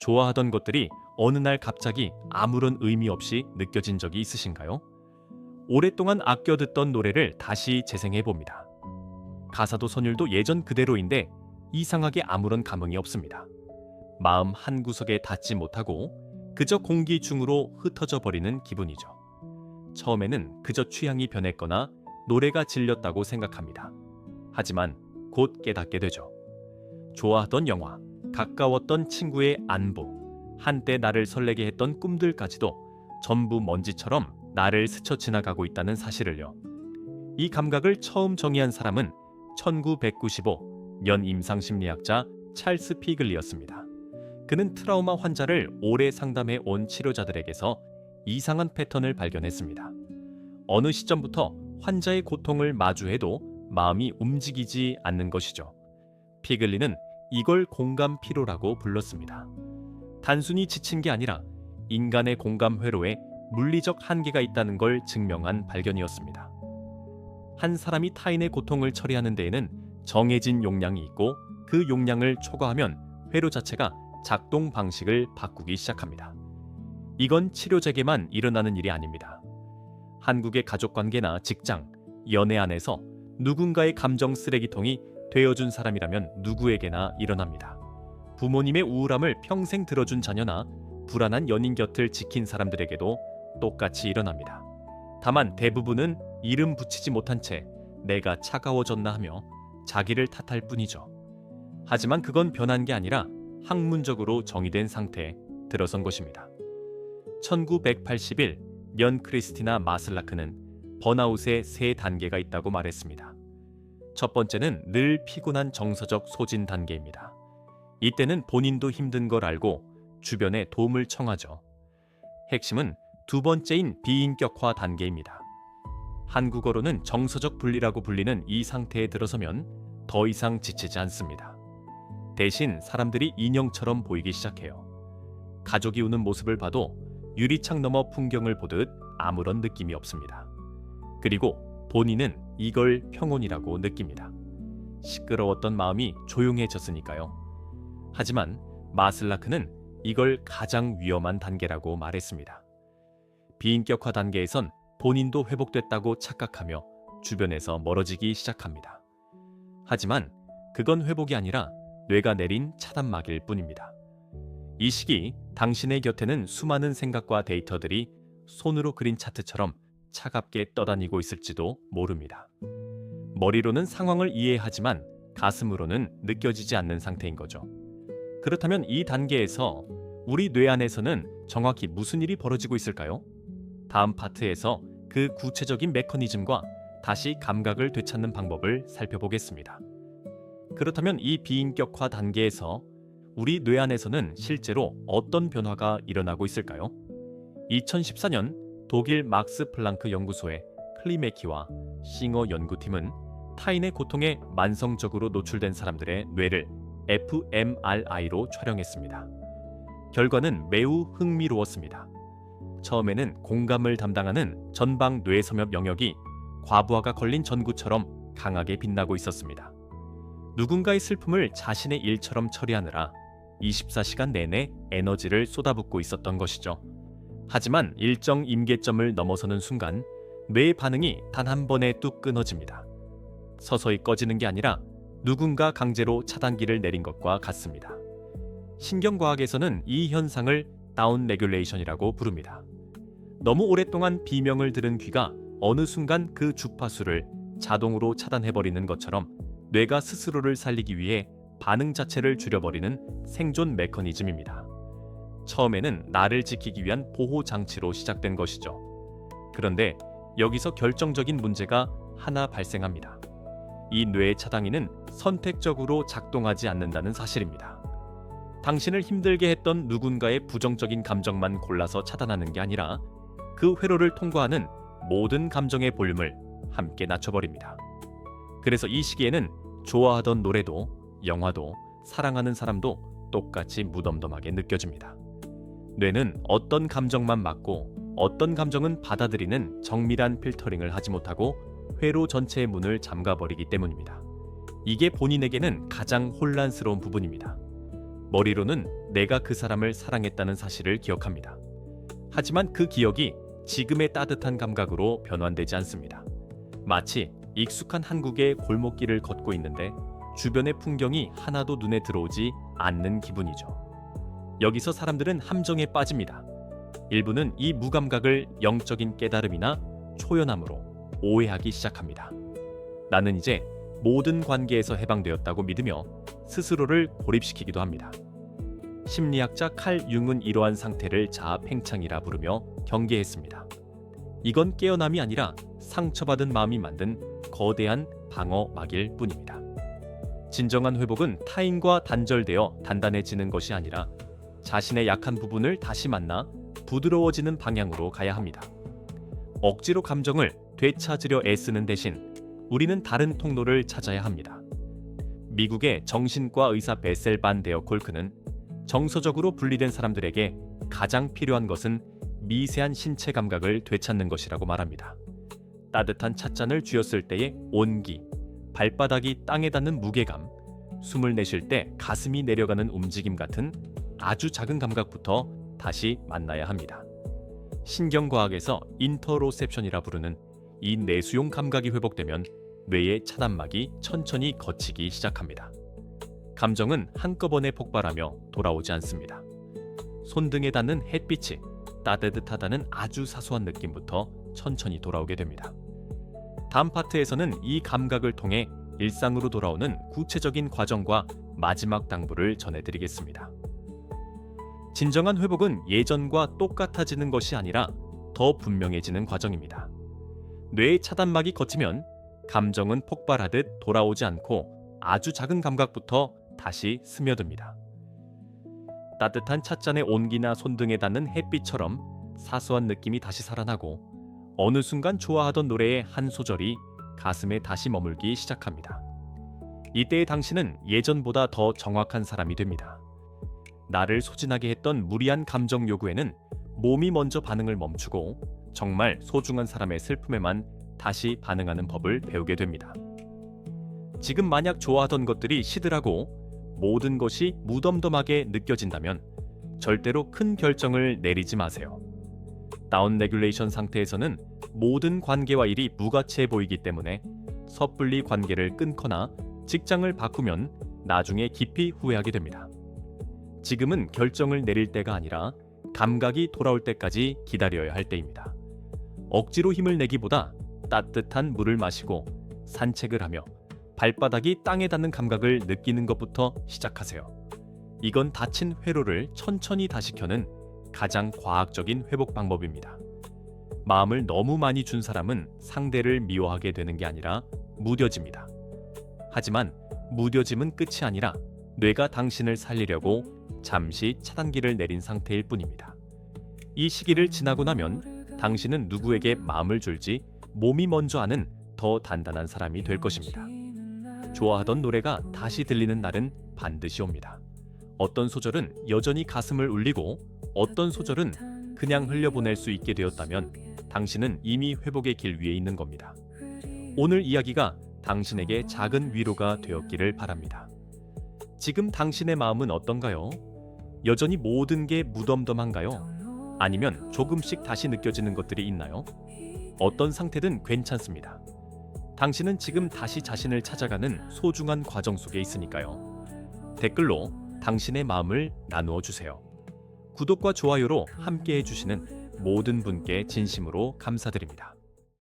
좋아하던 것들이 어느 날 갑자기 아무런 의미 없이 느껴진 적이 있으신가요? 오랫동안 아껴 듣던 노래를 다시 재생해 봅니다. 가사도 선율도 예전 그대로인데 이상하게 아무런 감흥이 없습니다. 마음 한구석에 닿지 못하고 그저 공기 중으로 흩어져 버리는 기분이죠. 처음에는 그저 취향이 변했거나 노래가 질렸다고 생각합니다. 하지만 곧 깨닫게 되죠. 좋아하던 영화, 가까웠던 친구의 안부, 한때 나를 설레게 했던 꿈들까지도 전부 먼지처럼 나를 스쳐 지나가고 있다는 사실을요. 이 감각을 처음 정의한 사람은 1995년 임상심리학자 찰스 피글리였습니다. 그는 트라우마 환자를 오래 상담해 온 치료자들에게서 이상한 패턴을 발견했습니다. 어느 시점부터 환자의 고통을 마주해도 마음이 움직이지 않는 것이죠. 피글리는 이걸 공감 피로라고 불렀습니다. 단순히 지친 게 아니라 인간의 공감 회로에 물리적 한계가 있다는 걸 증명한 발견이었습니다. 한 사람이 타인의 고통을 처리하는 데에는 정해진 용량이 있고 그 용량을 초과하면 회로 자체가 작동 방식을 바꾸기 시작합니다. 이건 치료제에게만 일어나는 일이 아닙니다. 한국의 가족관계나 직장, 연애 안에서 누군가의 감정 쓰레기통이 되어준 사람이라면 누구에게나 일어납니다. 부모님의 우울함을 평생 들어준 자녀나 불안한 연인 곁을 지킨 사람들에게도 똑같이 일어납니다. 다만 대부분은 이름 붙이지 못한 채 내가 차가워졌나 하며 자기를 탓할 뿐이죠. 하지만 그건 변한 게 아니라 학문적으로 정의된 상태에 들어선 것입니다. 1981년 크리스티나 마슬라크는 번아웃의 3단계가 있다고 말했습니다. 첫 번째는 늘 피곤한 정서적 소진 단계입니다. 이때는 본인도 힘든 걸 알고 주변에 도움을 청하죠. 핵심은 두 번째인 비인격화 단계입니다. 한국어로는 정서적 분리라고 불리는 이 상태에 들어서면 더 이상 지치지 않습니다. 대신 사람들이 인형처럼 보이기 시작해요. 가족이 우는 모습을 봐도 유리창 너머 풍경을 보듯 아무런 느낌이 없습니다. 그리고 본인은 이걸 평온이라고 느낍니다. 시끄러웠던 마음이 조용해졌으니까요. 하지만 마슬라크는 이걸 가장 위험한 단계라고 말했습니다. 비인격화 단계에선 본인도 회복됐다고 착각하며 주변에서 멀어지기 시작합니다. 하지만 그건 회복이 아니라 뇌가 내린 차단막일 뿐입니다. 이 시기 당신의 곁에는 수많은 생각과 데이터들이 손으로 그린 차트처럼 차갑게 떠다니고 있을지도 모릅니다. 머리로는 상황을 이해하지만 가슴으로는 느껴지지 않는 상태인 거죠. 그렇다면 이 단계에서 우리 뇌 안에서는 정확히 무슨 일이 벌어지고 있을까요? 다음 파트에서 그 구체적인 메커니즘과 다시 감각을 되찾는 방법을 살펴보겠습니다. 그렇다면 이 비인격화 단계에서 우리 뇌 안에서는 실제로 어떤 변화가 일어나고 있을까요? 2014년 독일 막스 플랑크 연구소의 클리메키와 싱어 연구팀은 타인의 고통에 만성적으로 노출된 사람들의 뇌를 fMRI로 촬영했습니다. 결과는 매우 흥미로웠습니다. 처음에는 공감을 담당하는 전방 뇌섬엽 영역이 과부하가 걸린 전구처럼 강하게 빛나고 있었습니다. 누군가의 슬픔을 자신의 일처럼 처리하느라 24시간 내내 에너지를 쏟아붓고 있었던 것이죠. 하지만 일정 임계점을 넘어서는 순간 뇌의 반응이 단 한 번에 뚝 끊어집니다. 서서히 꺼지는 게 아니라 누군가 강제로 차단기를 내린 것과 같습니다. 신경과학에서는 이 현상을 다운 레귤레이션이라고 부릅니다. 너무 오랫동안 비명을 들은 귀가 어느 순간 그 주파수를 자동으로 차단해버리는 것처럼 뇌가 스스로를 살리기 위해 반응 자체를 줄여버리는 생존 메커니즘입니다. 처음에는 나를 지키기 위한 보호 장치로 시작된 것이죠. 그런데 여기서 결정적인 문제가 하나 발생합니다. 이 뇌의 차단기는 선택적으로 작동하지 않는다는 사실입니다. 당신을 힘들게 했던 누군가의 부정적인 감정만 골라서 차단하는 게 아니라 그 회로를 통과하는 모든 감정의 볼륨을 함께 낮춰버립니다. 그래서 이 시기에는 좋아하던 노래도, 영화도, 사랑하는 사람도 똑같이 무덤덤하게 느껴집니다. 뇌는 어떤 감정만 막고 어떤 감정은 받아들이는 정밀한 필터링을 하지 못하고 회로 전체의 문을 잠가버리기 때문입니다. 이게 본인에게는 가장 혼란스러운 부분입니다. 머리로는 내가 그 사람을 사랑했다는 사실을 기억합니다. 하지만 그 기억이 지금의 따뜻한 감각으로 변환되지 않습니다. 마치 익숙한 한국의 골목길을 걷고 있는데 주변의 풍경이 하나도 눈에 들어오지 않는 기분이죠. 여기서 사람들은 함정에 빠집니다. 일부는 이 무감각을 영적인 깨달음이나 초연함으로 오해하기 시작합니다. 나는 이제 모든 관계에서 해방되었다고 믿으며 스스로를 고립시키기도 합니다. 심리학자 칼 융은 이러한 상태를 자아 팽창이라 부르며 경계했습니다. 이건 깨어남이 아니라 상처받은 마음이 만든 거대한 방어막일 뿐입니다. 진정한 회복은 타인과 단절되어 단단해지는 것이 아니라 자신의 약한 부분을 다시 만나 부드러워지는 방향으로 가야 합니다. 억지로 감정을 되찾으려 애쓰는 대신 우리는 다른 통로를 찾아야 합니다. 미국의 정신과 의사 베셀 반 데어 콜크는 정서적으로 분리된 사람들에게 가장 필요한 것은 미세한 신체 감각을 되찾는 것이라고 말합니다. 따뜻한 찻잔을 쥐었을 때의 온기, 발바닥이 땅에 닿는 무게감, 숨을 내쉴 때 가슴이 내려가는 움직임 같은 아주 작은 감각부터 다시 만나야 합니다. 신경과학에서 인터로셉션이라 부르는 이 내수용 감각이 회복되면 뇌의 차단막이 천천히 걷히기 시작합니다. 감정은 한꺼번에 폭발하며 돌아오지 않습니다. 손등에 닿는 햇빛이 따뜻하다는 아주 사소한 느낌부터 천천히 돌아오게 됩니다. 다음 파트에서는 이 감각을 통해 일상으로 돌아오는 구체적인 과정과 마지막 당부를 전해드리겠습니다. 진정한 회복은 예전과 똑같아지는 것이 아니라 더 분명해지는 과정입니다. 뇌의 차단막이 걷히면 감정은 폭발하듯 돌아오지 않고 아주 작은 감각부터 다시 스며듭니다. 따뜻한 찻잔의 온기나 손등에 닿는 햇빛처럼 사소한 느낌이 다시 살아나고 어느 순간 좋아하던 노래의 한 소절이 가슴에 다시 머물기 시작합니다. 이때의 당신은 예전보다 더 정확한 사람이 됩니다. 나를 소진하게 했던 무리한 감정 요구에는 몸이 먼저 반응을 멈추고 정말 소중한 사람의 슬픔에만 다시 반응하는 법을 배우게 됩니다. 지금 만약 좋아하던 것들이 시들하고 모든 것이 무덤덤하게 느껴진다면 절대로 큰 결정을 내리지 마세요. 다운 레귤레이션 상태에서는 모든 관계와 일이 무가치해 보이기 때문에 섣불리 관계를 끊거나 직장을 바꾸면 나중에 깊이 후회하게 됩니다. 지금은 결정을 내릴 때가 아니라 감각이 돌아올 때까지 기다려야 할 때입니다. 억지로 힘을 내기보다 따뜻한 물을 마시고 산책을 하며 발바닥이 땅에 닿는 감각을 느끼는 것부터 시작하세요. 이건 다친 회로를 천천히 다시 켜는 가장 과학적인 회복 방법입니다. 마음을 너무 많이 준 사람은 상대를 미워하게 되는 게 아니라 무뎌집니다. 하지만 무뎌짐은 끝이 아니라 뇌가 당신을 살리려고 잠시 차단기를 내린 상태일 뿐입니다. 이 시기를 지나고 나면 당신은 누구에게 마음을 줄지 몸이 먼저 아는 더 단단한 사람이 될 것입니다. 좋아하던 노래가 다시 들리는 날은 반드시 옵니다. 어떤 소절은 여전히 가슴을 울리고 어떤 소절은 그냥 흘려보낼 수 있게 되었다면 당신은 이미 회복의 길 위에 있는 겁니다. 오늘 이야기가 당신에게 작은 위로가 되었기를 바랍니다. 지금 당신의 마음은 어떤가요? 여전히 모든 게 무덤덤한가요? 아니면 조금씩 다시 느껴지는 것들이 있나요? 어떤 상태든 괜찮습니다. 당신은 지금 다시 자신을 찾아가는 소중한 과정 속에 있으니까요. 댓글로 당신의 마음을 나누어 주세요. 구독과 좋아요로 함께 해주시는 모든 분께 진심으로 감사드립니다.